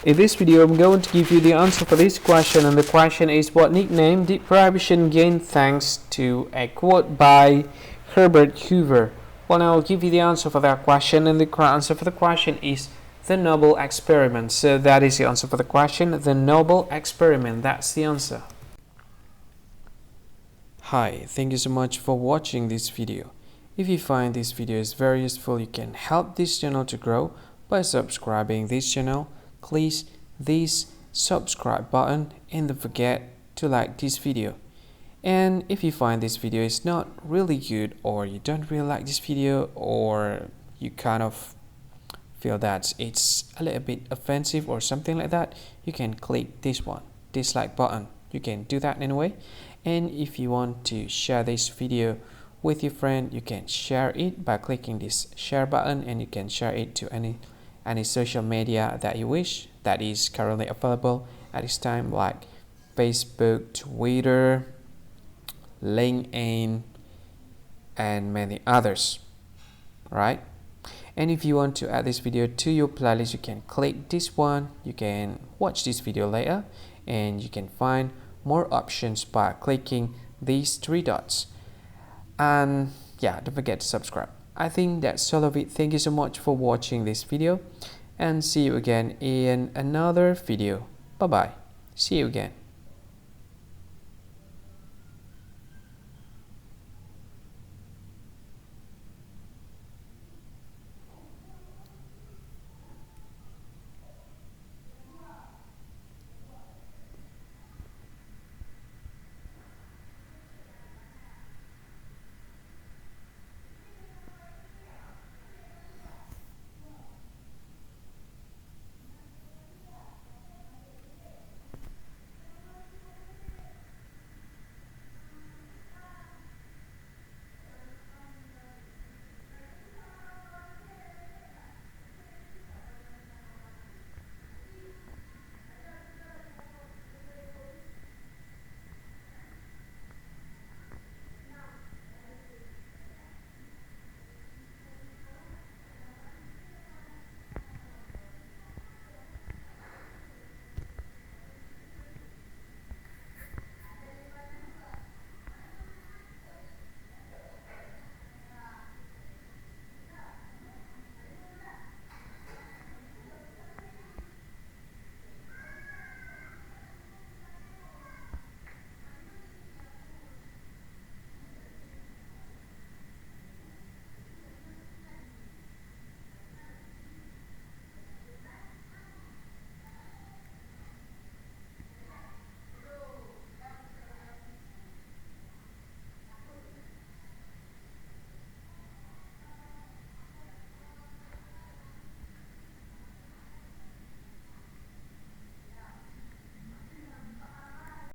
In this video, I'm going to give you the answer for this question, and the question is, what nickname did Prohibition gain thanks to a quote by Herbert Hoover? Well, now I'll give you the answer for that question, and the answer for the question is the noble experiment. So that is the answer for the question, the noble experiment. That's the answer. Hi, thank you so much for watching this video. If you find this video is very useful, you can help this channel to grow by subscribing this channel. Please this subscribe button and don't forget to like this video. And if you find this video is not really good, or you don't really like this video, or you kind of feel that it's a little bit offensive or something like that, you can click this one, dislike button. You can do that anyway. And if you want to share this video with your friend, you can share it by clicking this share button, and you can share it to any social media that you wish that is currently available at this time, like Facebook, Twitter, LinkedIn, and many others, right? And if you want to add this video to your playlist, you can click this one. You can watch this video later, and you can find more options by clicking these three dots. And yeah, don't forget to subscribe. I think that's all of it. Thank you so much for watching this video, and see you again in another video. Bye bye. See you again.